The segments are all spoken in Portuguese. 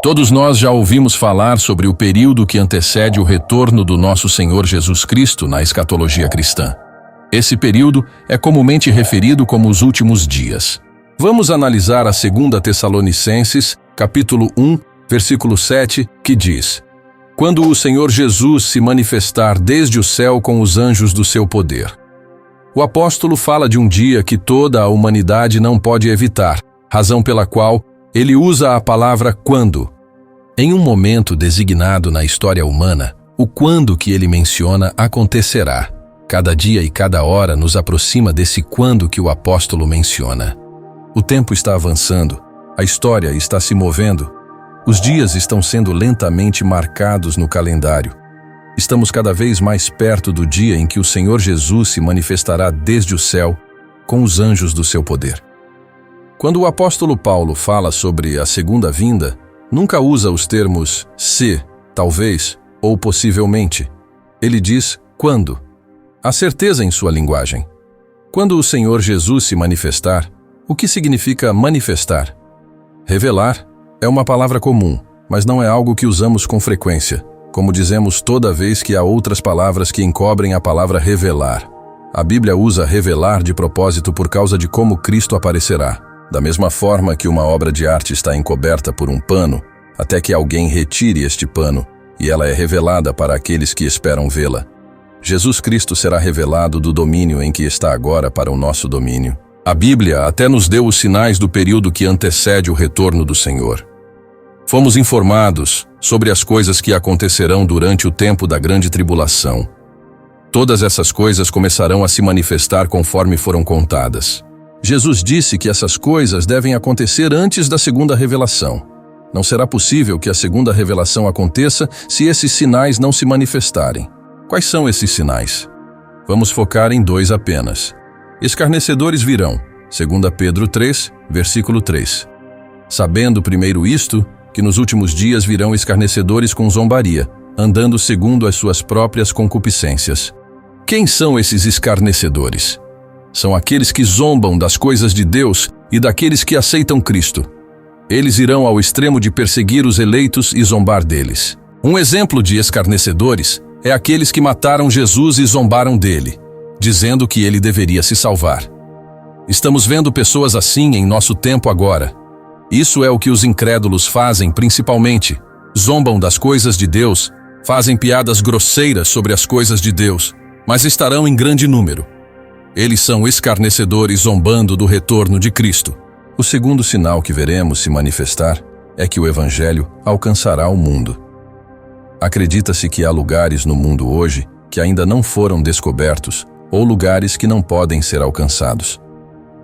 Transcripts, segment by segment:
Todos nós já ouvimos falar sobre o período que antecede o retorno do nosso Senhor Jesus Cristo na escatologia cristã. Esse período é comumente referido como os últimos dias. Vamos analisar a 2 Tessalonicenses, capítulo 1, versículo 7, que diz: Quando o Senhor Jesus se manifestar desde o céu com os anjos do seu poder. O apóstolo fala de um dia que toda a humanidade não pode evitar, razão pela qual ele usa a palavra quando. Em um momento designado na história humana, o quando que ele menciona acontecerá. Cada dia e cada hora nos aproxima desse quando que o apóstolo menciona. O tempo está avançando, a história está se movendo, os dias estão sendo lentamente marcados no calendário. Estamos cada vez mais perto do dia em que o Senhor Jesus se manifestará desde o céu com os anjos do seu poder. Quando o apóstolo Paulo fala sobre a segunda vinda, nunca usa os termos se, talvez ou possivelmente. Ele diz quando. Há certeza em sua linguagem. Quando o Senhor Jesus se manifestar, o que significa manifestar? Revelar é uma palavra comum, mas não é algo que usamos com frequência, como dizemos toda vez que há outras palavras que encobrem a palavra revelar. A Bíblia usa revelar de propósito por causa de como Cristo aparecerá. Da mesma forma que uma obra de arte está encoberta por um pano, até que alguém retire este pano, e ela é revelada para aqueles que esperam vê-la. Jesus Cristo será revelado do domínio em que está agora para o nosso domínio. A Bíblia até nos deu os sinais do período que antecede o retorno do Senhor. Fomos informados sobre as coisas que acontecerão durante o tempo da grande tribulação. Todas essas coisas começarão a se manifestar conforme foram contadas. Jesus disse que essas coisas devem acontecer antes da segunda revelação. Não será possível que a segunda revelação aconteça se esses sinais não se manifestarem. Quais são esses sinais? Vamos focar em 2 apenas. Escarnecedores virão, 2 Pedro 3, versículo 3. Sabendo primeiro isto, que nos últimos dias virão escarnecedores com zombaria, andando segundo as suas próprias concupiscências. Quem são esses escarnecedores? São aqueles que zombam das coisas de Deus e daqueles que aceitam Cristo. Eles irão ao extremo de perseguir os eleitos e zombar deles. Um exemplo de escarnecedores é aqueles que mataram Jesus e zombaram dele, dizendo que ele deveria se salvar. Estamos vendo pessoas assim em nosso tempo agora. Isso é o que os incrédulos fazem principalmente. Zombam das coisas de Deus, fazem piadas grosseiras sobre as coisas de Deus, mas estarão em grande número. Eles são escarnecedores zombando do retorno de Cristo. O segundo sinal que veremos se manifestar é que o Evangelho alcançará o mundo. Acredita-se que há lugares no mundo hoje que ainda não foram descobertos ou lugares que não podem ser alcançados.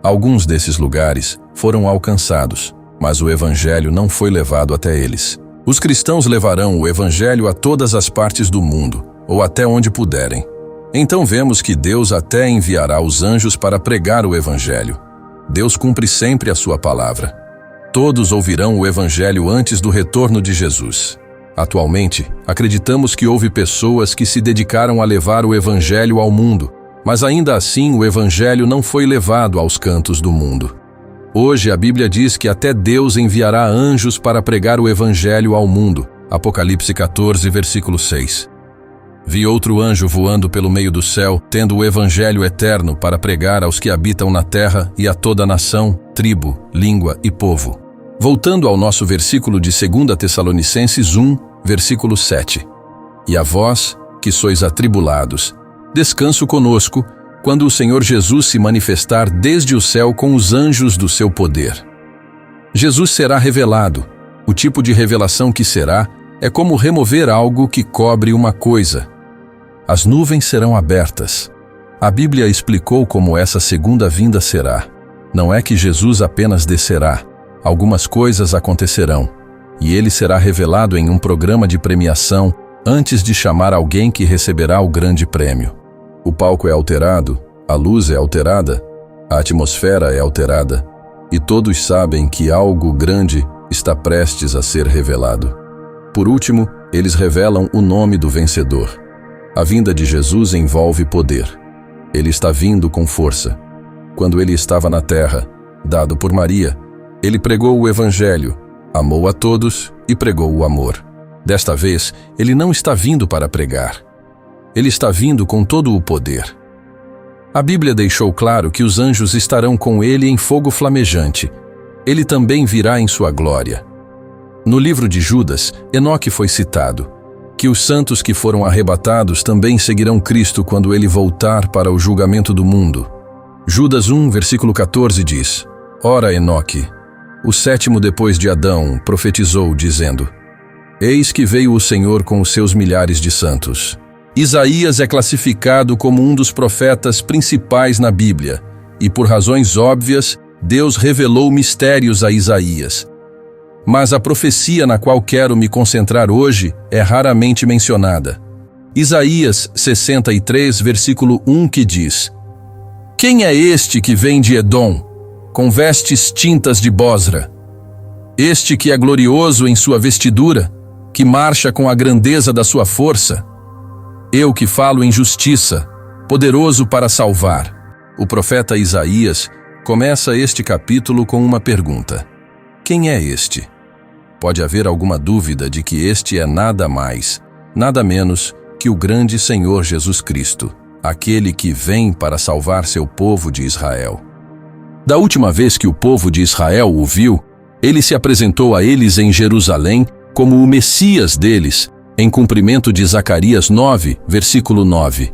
Alguns desses lugares foram alcançados, mas o Evangelho não foi levado até eles. Os cristãos levarão o Evangelho a todas as partes do mundo, ou até onde puderem. Então vemos que Deus até enviará os anjos para pregar o Evangelho. Deus cumpre sempre a sua palavra. Todos ouvirão o Evangelho antes do retorno de Jesus. Atualmente, acreditamos que houve pessoas que se dedicaram a levar o Evangelho ao mundo, mas ainda assim o Evangelho não foi levado aos cantos do mundo. Hoje a Bíblia diz que até Deus enviará anjos para pregar o Evangelho ao mundo. Apocalipse 14, versículo 6. Vi outro anjo voando pelo meio do céu, tendo o Evangelho eterno para pregar aos que habitam na terra e a toda nação, tribo, língua e povo. Voltando ao nosso versículo de 2 Tessalonicenses 1, versículo 7. E a vós, que sois atribulados, descanso conosco, quando o Senhor Jesus se manifestar desde o céu com os anjos do seu poder. Jesus será revelado. O tipo de revelação que será é como remover algo que cobre uma coisa. As nuvens serão abertas. A Bíblia explicou como essa segunda vinda será. Não é que Jesus apenas descerá. Algumas coisas acontecerão, e ele será revelado em um programa de premiação antes de chamar alguém que receberá o grande prêmio. O palco é alterado, a luz é alterada, a atmosfera é alterada, e todos sabem que algo grande está prestes a ser revelado. Por último, eles revelam o nome do vencedor. A vinda de Jesus envolve poder. Ele está vindo com força. Quando ele estava na terra, dado por Maria, ele pregou o Evangelho, amou a todos e pregou o amor. Desta vez, ele não está vindo para pregar. Ele está vindo com todo o poder. A Bíblia deixou claro que os anjos estarão com ele em fogo flamejante. Ele também virá em sua glória. No livro de Judas, Enoque foi citado, que os santos que foram arrebatados também seguirão Cristo quando ele voltar para o julgamento do mundo. Judas 1, versículo 14 diz: Ora, Enoque, o sétimo depois de Adão, profetizou, dizendo: Eis que veio o Senhor com os seus milhares de santos. Isaías é classificado como um dos profetas principais na Bíblia, e por razões óbvias, Deus revelou mistérios a Isaías. Mas a profecia na qual quero me concentrar hoje é raramente mencionada. Isaías 63, versículo 1, que diz: Quem é este que vem de Edom, com vestes tintas de Bosra? Este que é glorioso em sua vestidura, que marcha com a grandeza da sua força? Eu que falo em justiça, poderoso para salvar. O profeta Isaías começa este capítulo com uma pergunta: quem é este? Pode haver alguma dúvida de que este é nada mais, nada menos que o grande Senhor Jesus Cristo, aquele que vem para salvar seu povo de Israel. Da última vez que o povo de Israel o viu, ele se apresentou a eles em Jerusalém como o Messias deles, em cumprimento de Zacarias 9, versículo 9.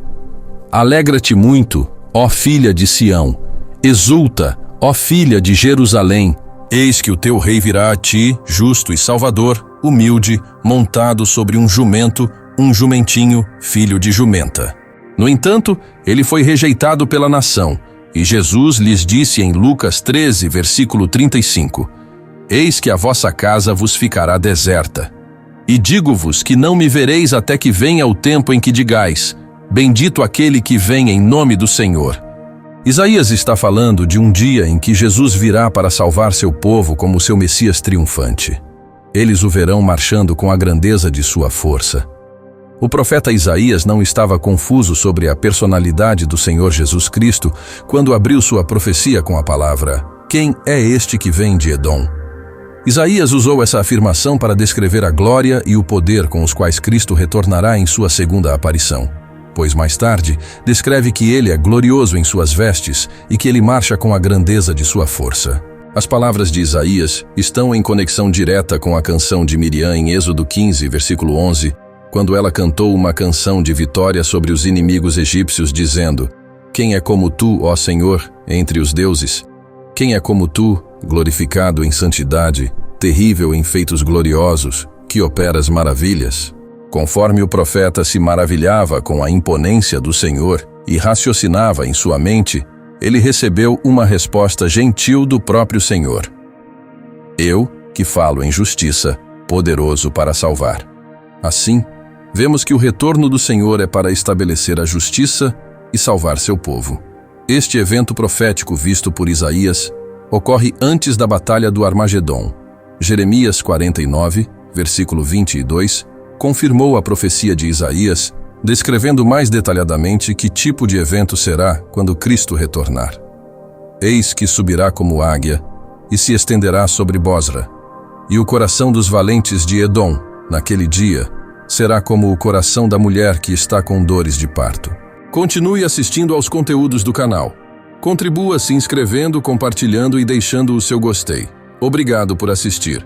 Alegra-te muito, ó filha de Sião, exulta, ó filha de Jerusalém, eis que o teu rei virá a ti, justo e salvador, humilde, montado sobre um jumento, um jumentinho, filho de jumenta. No entanto, ele foi rejeitado pela nação, e Jesus lhes disse em Lucas 13, versículo 35, Eis que a vossa casa vos ficará deserta. E digo-vos que não me vereis até que venha o tempo em que digais, bendito aquele que vem em nome do Senhor. Isaías está falando de um dia em que Jesus virá para salvar seu povo como seu Messias triunfante. Eles o verão marchando com a grandeza de sua força. O profeta Isaías não estava confuso sobre a personalidade do Senhor Jesus Cristo quando abriu sua profecia com a palavra: Quem é este que vem de Edom? Isaías usou essa afirmação para descrever a glória e o poder com os quais Cristo retornará em sua segunda aparição, pois mais tarde descreve que ele é glorioso em suas vestes e que ele marcha com a grandeza de sua força. As palavras de Isaías estão em conexão direta com a canção de Miriam em Êxodo 15, versículo 11, quando ela cantou uma canção de vitória sobre os inimigos egípcios, dizendo: Quem é como tu, ó Senhor, entre os deuses? Quem é como tu, glorificado em santidade, terrível em feitos gloriosos, que operas maravilhas? Conforme o profeta se maravilhava com a imponência do Senhor e raciocinava em sua mente, ele recebeu uma resposta gentil do próprio Senhor: Eu, que falo em justiça, poderoso para salvar. Assim, vemos que o retorno do Senhor é para estabelecer a justiça e salvar seu povo. Este evento profético visto por Isaías ocorre antes da batalha do Armagedon. Jeremias 49, versículo 22, confirmou a profecia de Isaías, descrevendo mais detalhadamente que tipo de evento será quando Cristo retornar. Eis que subirá como águia e se estenderá sobre Bosra, e o coração dos valentes de Edom, naquele dia, será como o coração da mulher que está com dores de parto. Continue assistindo aos conteúdos do canal. Contribua se inscrevendo, compartilhando e deixando o seu gostei. Obrigado por assistir.